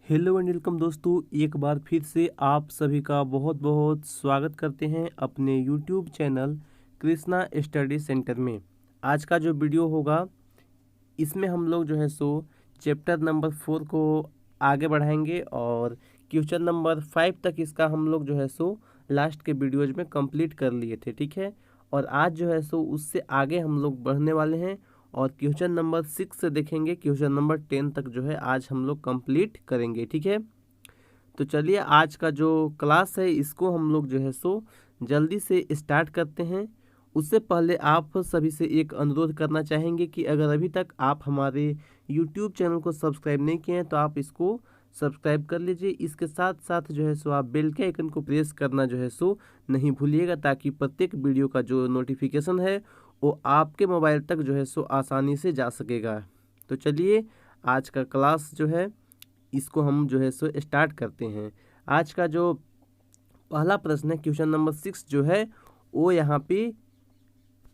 Hello and welcome दोस्तों, एक बार फिर से आप सभी का बहुत बहुत स्वागत करते हैं अपने YouTube channel Krishna study centre में। आज का जो वीडियो होगा इसमें हम लोग जो है सो चैप्टर नंबर 4 को आगे बढ़ाएंगे और क्वेश्चन नंबर 5 तक इसका हम लोग जो है सो लास्ट के वीडियोज में कंप्लीट कर लिए थे, ठीक है। और आज जो है सो उससे आगे हम लोग बढ़ने वाले हैं और क्वेश्चन नंबर 6 से देखेंगे क्वेश्चन नंबर 10 तक जो है आज हम लोग कंप्लीट करेंगे, ठीक है। तो चलिए आज का जो क्लास है इसको हम लोग जो है सो जल्दी से स्टार्ट करते हैं। उससे पहले आप सभी से एक अनुरोध करना चाहेंगे कि अगर अभी तक आप हमारे यूट्यूब चैनल को सब्सक्राइब नहीं किए हैं तो आप इसको सब्सक्राइब कर लीजिए। इसके साथ साथ जो है सो आप बेल के आइकन को प्रेस करना जो है सो नहीं भूलिएगा, ताकि प्रत्येक वीडियो का जो नोटिफिकेशन है वो आपके मोबाइल तक जो है सो आसानी से जा सकेगा। तो चलिए आज का क्लास जो है इसको हम जो है सो स्टार्ट करते हैं। आज का जो पहला प्रश्न है क्वेश्चन नंबर 6 जो है वो यहाँ पे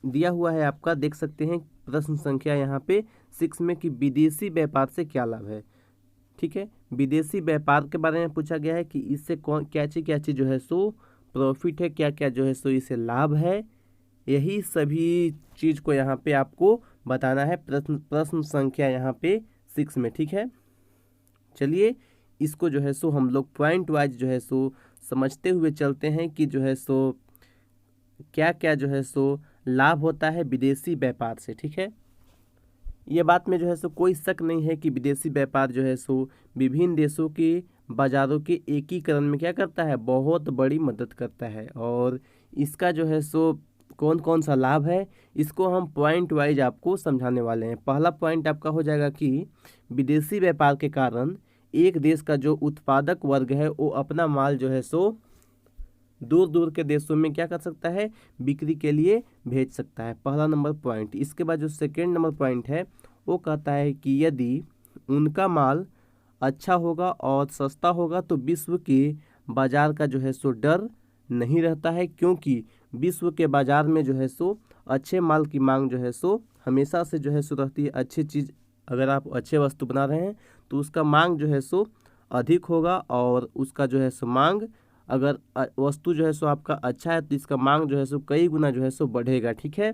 दिया हुआ है, आपका देख सकते हैं प्रश्न संख्या यहाँ पे 6 में कि विदेशी व्यापार से क्या लाभ है, ठीक है। विदेशी व्यापार के बारे में पूछा गया है कि इससे कौन क्या चीज़ जो है सो प्रॉफिट है, क्या क्या जो है सो इससे लाभ है। यही सभी चीज़ को यहाँ पे आपको बताना है प्रश्न संख्या यहाँ पे 6 में, ठीक है। चलिए इसको जो है सो हम लोग पॉइंट वाइज जो है सो समझते हुए चलते हैं कि जो है सो क्या क्या जो है सो लाभ होता है विदेशी व्यापार से, ठीक है। ये बात में जो है सो कोई शक नहीं है कि विदेशी व्यापार जो है सो विभिन्न देशों के बाज़ारों के एकीकरण में क्या करता है, बहुत बड़ी मदद करता है। और इसका जो है सो कौन कौन सा लाभ है इसको हम पॉइंट वाइज आपको समझाने वाले हैं। पहला पॉइंट आपका हो जाएगा कि विदेशी व्यापार के कारण एक देश का जो उत्पादक वर्ग है वो अपना माल जो है सो दूर दूर के देशों में क्या कर सकता है, बिक्री के लिए भेज सकता है। पहला नंबर पॉइंट। इसके बाद जो सेकेंड नंबर पॉइंट है वो कहता है कि यदि उनका माल अच्छा होगा और सस्ता होगा तो विश्व के बाजार का जो है सो डर नहीं रहता है, क्योंकि विश्व के बाजार में जो है सो अच्छे माल की मांग जो है सो हमेशा से जो है सो रहती है। अच्छी चीज़ अगर आप अच्छे वस्तु बना रहे हैं तो उसका मांग जो है सो अधिक होगा, और उसका जो है सो मांग अगर वस्तु जो है सो आपका अच्छा है तो इसका मांग जो है सो कई गुना जो है सो बढ़ेगा, ठीक है।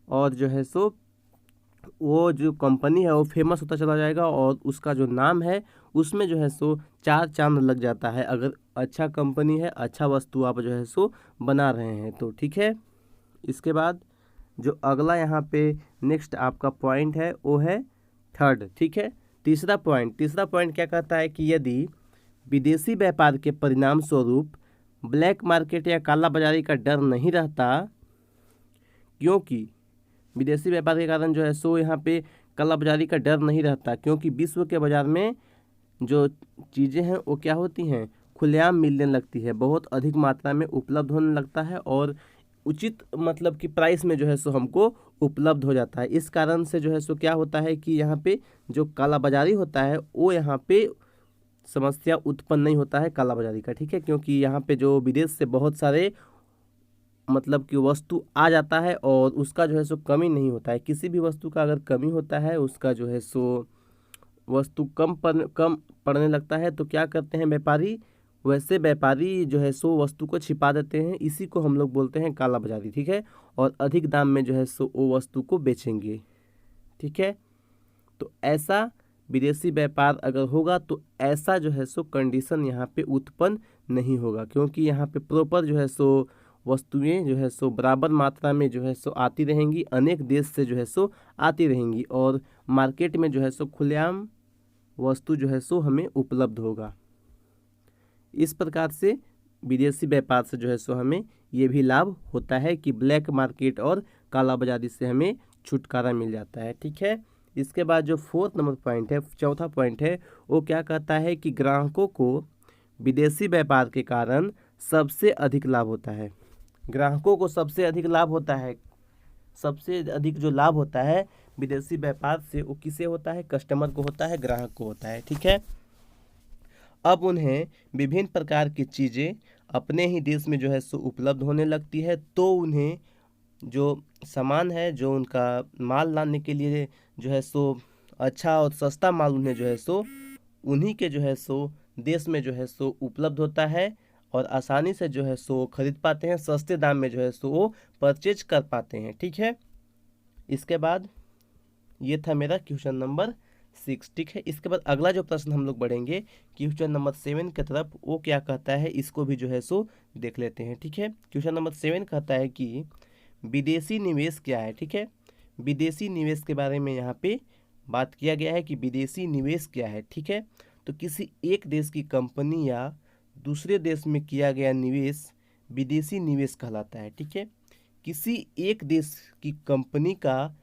और जो है सो वो जो कंपनी है वो फेमस होता चला जाएगा और उसका जो नाम है उसमें जो है सो 4 चांद लग जाता है, अगर अच्छा कंपनी है, अच्छा वस्तु आप जो है सो बना रहे हैं तो, ठीक है। इसके बाद जो अगला यहाँ पे नेक्स्ट आपका पॉइंट है वो है थर्ड, ठीक है। तीसरा पॉइंट क्या कहता है कि यदि विदेशी व्यापार के परिणाम स्वरूप ब्लैक मार्केट या काला बाजारी का डर नहीं रहता, क्योंकि विदेशी व्यापार के कारण जो है सो यहाँ पे काला बाजारी का डर नहीं रहता, क्योंकि विश्व के बाजार में जो चीज़ें हैं वो क्या होती हैं, खुलेआम मिलने लगती है, बहुत अधिक मात्रा में उपलब्ध होने लगता है और उचित मतलब कि प्राइस में जो है सो हमको उपलब्ध हो जाता है। इस कारण से जो है सो क्या होता है कि यहाँ पे जो काला बाजारी होता है वो यहाँ पे समस्या उत्पन्न नहीं होता है काला बाजारी का, ठीक है। क्योंकि यहाँ पे जो विदेश से बहुत सारे मतलब कि वस्तु आ जाता है और उसका जो है सो कमी नहीं होता है। किसी भी वस्तु का अगर कमी होता है, उसका जो है सो वस्तु कम पड़ने लगता है तो क्या करते हैं व्यापारी, वैसे व्यापारी जो है सो वस्तु को छिपा देते हैं, इसी को हम लोग बोलते हैं काला बाजारी, ठीक है। और अधिक दाम में जो है सो वो वस्तु को बेचेंगे, ठीक है। तो ऐसा विदेशी व्यापार अगर होगा तो ऐसा जो है सो कंडीशन यहाँ पे उत्पन्न नहीं होगा, क्योंकि यहाँ पे प्रॉपर जो है सो वस्तुएं जो है सो बराबर मात्रा में जो है सो आती रहेंगी, अनेक देश से जो है सो आती रहेंगी और मार्केट में जो है सो खुलेआम वस्तु जो है सो हमें उपलब्ध होगा। इस प्रकार से विदेशी व्यापार से जो है सो हमें ये भी लाभ होता है कि ब्लैक मार्केट और काला बाजारी से हमें छुटकारा मिल जाता है, ठीक है। इसके बाद जो फोर्थ नंबर पॉइंट है, चौथा पॉइंट है, वो क्या कहता है कि ग्राहकों को विदेशी व्यापार के कारण सबसे अधिक लाभ होता है। ग्राहकों को सबसे अधिक लाभ होता है, सबसे अधिक जो लाभ होता है विदेशी व्यापार से वो किसे होता है, कस्टमर को होता है, ग्राहक को होता है, ठीक है। अब उन्हें विभिन्न प्रकार की चीज़ें अपने ही देश में जो है सो उपलब्ध होने लगती है, तो उन्हें जो सामान है, जो उनका माल लाने के लिए जो है सो अच्छा और सस्ता माल उन्हें जो है सो उन्हीं के जो है सो देश में जो है सो उपलब्ध होता है और आसानी से जो है सो खरीद पाते हैं, सस्ते दाम में जो है सो वो परचेज कर पाते हैं। ठीक है, इसके बाद ये था मेरा क्वेश्चन नंबर 6। ठीक है, इसके बाद अगला जो प्रश्न हम लोग बढ़ेंगे क्वेश्चन नंबर 7 की तरफ, वो क्या कहता है इसको भी जो है सो देख लेते हैं। ठीक है, क्वेश्चन नंबर 7 कहता है कि विदेशी निवेश क्या है। ठीक है, विदेशी निवेश के बारे में यहाँ पे बात किया गया है कि विदेशी निवेश क्या है। ठीक है, तो किसी एक देश की कंपनी या दूसरे देश में किया गया निवेश विदेशी निवेश कहलाता है। ठीक है, किसी एक देश की कंपनी का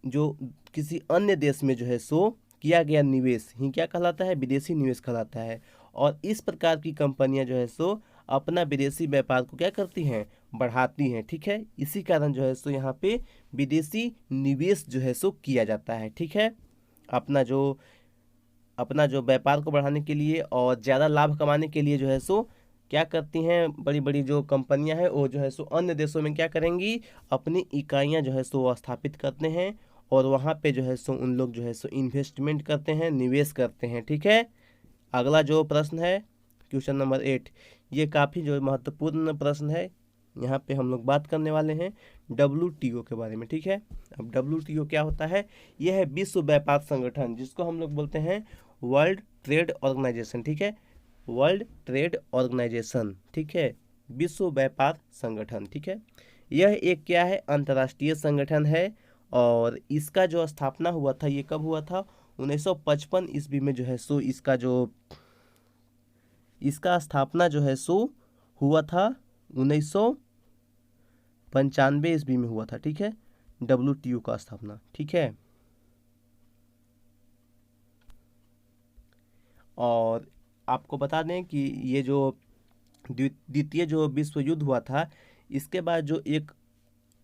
जो किसी अन्य देश में जो है सो किया गया निवेश ही क्या कहलाता है, विदेशी निवेश कहलाता है। और इस प्रकार की कंपनियां जो है सो अपना विदेशी व्यापार को क्या करती हैं, बढ़ाती हैं। ठीक है, इसी कारण जो है सो यहाँ पे विदेशी निवेश जो है सो किया जाता है। ठीक है, अपना जो व्यापार को बढ़ाने के लिए और ज़्यादा लाभ कमाने के लिए जो है सो क्या करती हैं, बड़ी बड़ी जो कंपनियां हैं वो जो है सो अन्य देशों में क्या करेंगी, अपनी इकाइयां जो है सो स्थापित करते हैं और वहाँ पे जो है सो उन लोग जो है सो इन्वेस्टमेंट करते हैं, निवेश करते हैं। ठीक है, अगला जो प्रश्न है क्वेश्चन नंबर 8, ये काफ़ी जो महत्वपूर्ण प्रश्न है। यहाँ पे हम लोग बात करने वाले हैं WTO के बारे में। ठीक है, अब WTO क्या होता है, यह है विश्व व्यापार संगठन, जिसको हम लोग बोलते हैं वर्ल्ड ट्रेड ऑर्गेनाइजेशन। ठीक है, वर्ल्ड ट्रेड ऑर्गेनाइजेशन। ठीक है, विश्व व्यापार संगठन। ठीक है, यह एक क्या है, अंतर्राष्ट्रीय संगठन है और इसका जो स्थापना हुआ था, ये कब हुआ था, 1955 ईस्वी में जो है सो इसका स्थापना जो है सो हुआ था 1995 ईस्वी में हुआ था। ठीक है, WTO का स्थापना। ठीक है, और आपको बता दें कि ये जो द्वितीय जो विश्व युद्ध हुआ था, इसके बाद जो एक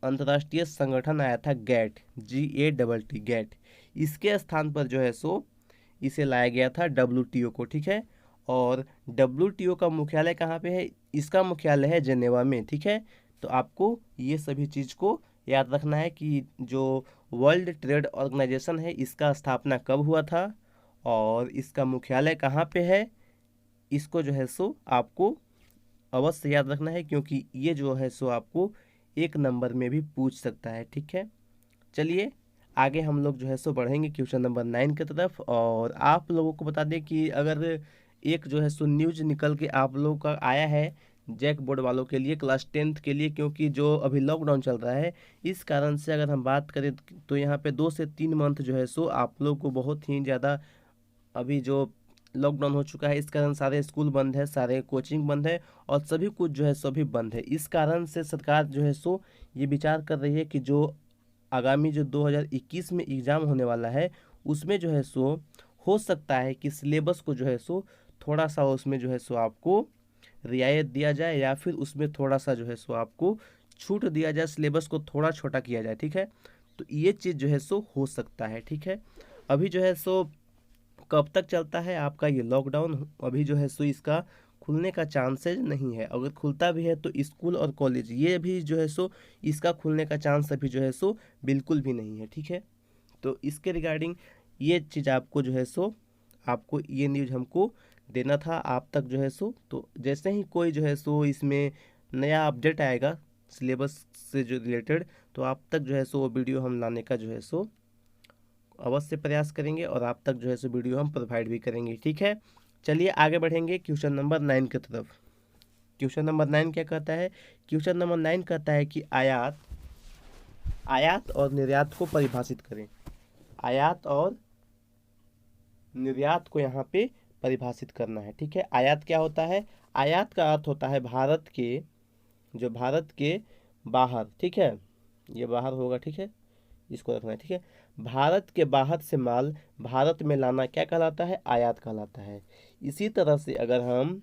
अंतर्राष्ट्रीय संगठन आया था गैट, GATT गैट, इसके स्थान पर जो है सो इसे लाया गया था WTO को। ठीक है, और WTO का मुख्यालय कहाँ पे है, इसका मुख्यालय है जेनेवा में। ठीक है, तो आपको ये सभी चीज़ को याद रखना है कि जो वर्ल्ड ट्रेड ऑर्गेनाइजेशन है इसका स्थापना कब हुआ था और इसका मुख्यालय कहाँ पे है, इसको जो है सो आपको अवश्य याद रखना है, क्योंकि ये जो है सो आपको 1 नंबर में भी पूछ सकता है। ठीक है, चलिए आगे हम लोग जो है सो बढ़ेंगे क्वेश्चन नंबर 9 की तरफ। और आप लोगों को बता दें कि अगर एक जो है सो न्यूज निकल के आप लोगों का आया है जैक बोर्ड वालों के लिए, क्लास 10th के लिए, क्योंकि जो अभी लॉकडाउन चल रहा है इस कारण से अगर हम बात करें तो यहाँ पे 2 से 3 मंथ जो है सो आप लोग को बहुत ही ज़्यादा अभी जो लॉकडाउन हो चुका है, इस कारण सारे स्कूल बंद है, सारे कोचिंग बंद है और सभी कुछ जो है सभी बंद है। इस कारण से सरकार जो है सो ये विचार कर रही है कि जो आगामी जो 2021 में एग्ज़ाम होने वाला है उसमें जो है सो हो सकता है कि सिलेबस को जो है सो थोड़ा सा उसमें जो है सो आपको रियायत दिया जाए या फिर उसमें थोड़ा सा जो है सो आपको छूट दिया जाए, सिलेबस को थोड़ा छोटा किया जाए। ठीक है, तो ये चीज़ जो है सो हो सकता है। ठीक है, अभी जो है सो कब तक चलता है आपका ये लॉकडाउन, अभी जो है सो इसका खुलने का चांसेज नहीं है। अगर खुलता भी है तो स्कूल और कॉलेज ये भी जो है सो इसका खुलने का चांस अभी जो है सो बिल्कुल भी नहीं है। ठीक है, तो इसके रिगार्डिंग ये चीज़ आपको जो है सो आपको ये न्यूज़ हमको देना था आप तक जो है सो। तो जैसे ही कोई जो है सो इसमें नया अपडेट आएगा सिलेबस से जो रिलेटेड, तो आप तक जो है सो वो वीडियो हम लाने का जो है सो अवश्य प्रयास करेंगे और आप तक जो है सो वीडियो हम प्रोवाइड भी करेंगे। ठीक है, चलिए आगे बढ़ेंगे क्वेश्चन नंबर 9 की तरफ। क्वेश्चन नंबर 9 क्या कहता है, क्वेश्चन नंबर 9 कहता है कि आयात और निर्यात को परिभाषित करें। आयात और निर्यात को यहाँ पे परिभाषित करना है। ठीक है, आयात क्या होता है, आयात का अर्थ होता है भारत के बाहर। ठीक है, ये बाहर होगा। ठीक है, इसको रखना है। ठीक है, भारत के बाहर से माल भारत में लाना क्या कहलाता है, आयात कहलाता है। इसी तरह से अगर हम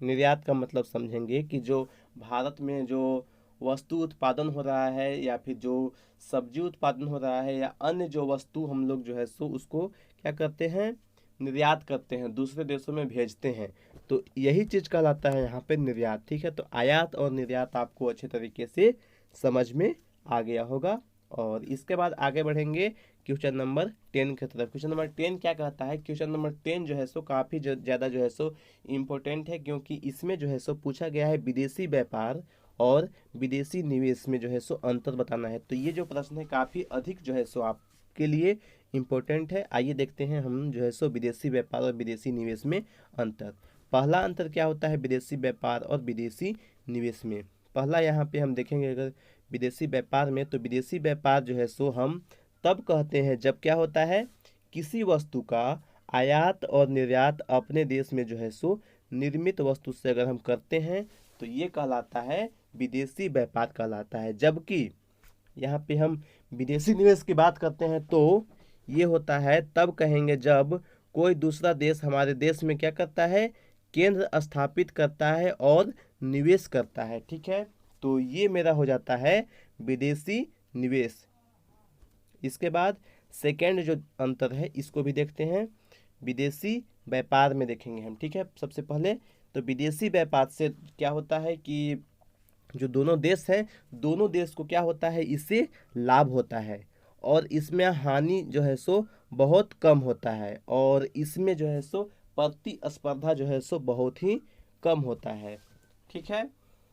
निर्यात का मतलब समझेंगे कि जो भारत में जो वस्तु उत्पादन हो रहा है या फिर जो सब्जी उत्पादन हो रहा है या अन्य जो वस्तु हम लोग जो है सो उसको क्या करते हैं, निर्यात करते हैं, दूसरे देशों में भेजते हैं, तो यही चीज़ कहलाता है यहाँ पे निर्यात। ठीक है, तो आयात और निर्यात आपको अच्छे तरीके से समझ में आ गया होगा। और इसके बाद आगे बढ़ेंगे क्वेश्चन नंबर 10 की तरफ। क्वेश्चन नंबर 10 क्या कहता है? क्वेश्चन नंबर 10 जो है सो काफ़ी ज़्यादा जो है सो इम्पोर्टेंट है, क्योंकि इसमें जो है सो पूछा गया है विदेशी व्यापार और विदेशी निवेश में जो है सो अंतर बताना है। तो ये जो प्रश्न है काफ़ी अधिक जो है सो आपके लिए इम्पोर्टेंट है। आइए देखते हैं हम जो है सो विदेशी व्यापार और विदेशी निवेश में अंतर। पहला अंतर क्या होता है विदेशी व्यापार और विदेशी निवेश में? पहला यहाँ पे हम देखेंगे अगर विदेशी व्यापार में, तो विदेशी व्यापार जो है सो हम तब कहते हैं जब क्या होता है, किसी वस्तु का आयात और निर्यात अपने देश में जो है सो निर्मित वस्तु से अगर हम करते हैं तो ये कहलाता है विदेशी व्यापार कहलाता है। जबकि यहाँ पे हम विदेशी निवेश की बात करते हैं तो ये होता है तब कहेंगे जब कोई दूसरा देश हमारे देश में क्या करता है, केंद्र स्थापित करता है और निवेश करता है। ठीक है, तो ये मेरा हो जाता है विदेशी निवेश। इसके बाद सेकेंड जो अंतर है इसको भी देखते हैं, विदेशी व्यापार में देखेंगे हम। ठीक है, सबसे पहले तो विदेशी व्यापार से क्या होता है कि जो दोनों देश हैं, दोनों देश को क्या होता है, इससे लाभ होता है और इसमें हानि जो है सो बहुत कम होता है और इसमें जो है सो प्रतिस्पर्धा जो है सो बहुत ही कम होता है। ठीक है,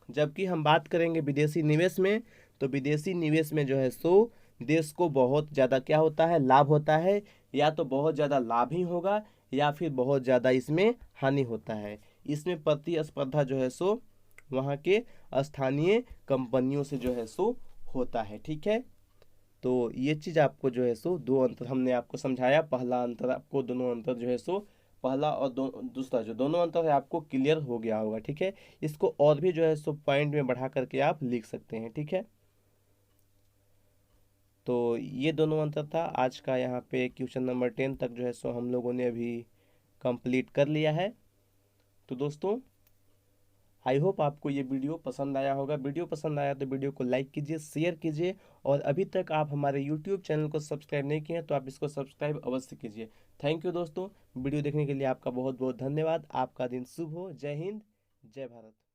जबकि हम बात करेंगे विदेशी निवेश में, तो विदेशी निवेश में जो है सो देश को बहुत ज़्यादा क्या होता है, लाभ होता है, या तो बहुत ज़्यादा लाभ ही होगा या फिर बहुत ज़्यादा इसमें हानि होता है। इसमें प्रतिस्पर्धा जो है सो वहाँ के स्थानीय कंपनियों से जो है सो होता है। ठीक है, तो ये चीज़ आपको जो है सो दो अंतर हमने आपको समझाया। पहला अंतर आपको दोनों अंतर जो है सो पहला और दूसरा जो दोनों अंतर है आपको क्लियर हो गया होगा। ठीक है, इसको और भी जो है सो पॉइंट में बढ़ा करके आप लिख सकते हैं। ठीक है, तो ये दोनों अंतर था आज का। यहाँ पे क्वेश्चन नंबर 10 तक जो है सो हम लोगों ने अभी कंप्लीट कर लिया है। तो दोस्तों आई होप आपको ये वीडियो पसंद आया होगा। वीडियो पसंद आया तो वीडियो को लाइक कीजिए, शेयर कीजिए और अभी तक आप हमारे यूट्यूब चैनल को सब्सक्राइब नहीं किए हैं तो आप इसको सब्सक्राइब अवश्य कीजिए। थैंक यू दोस्तों, वीडियो देखने के लिए आपका बहुत बहुत धन्यवाद। आपका दिन शुभ हो। जय हिंद, जय भारत।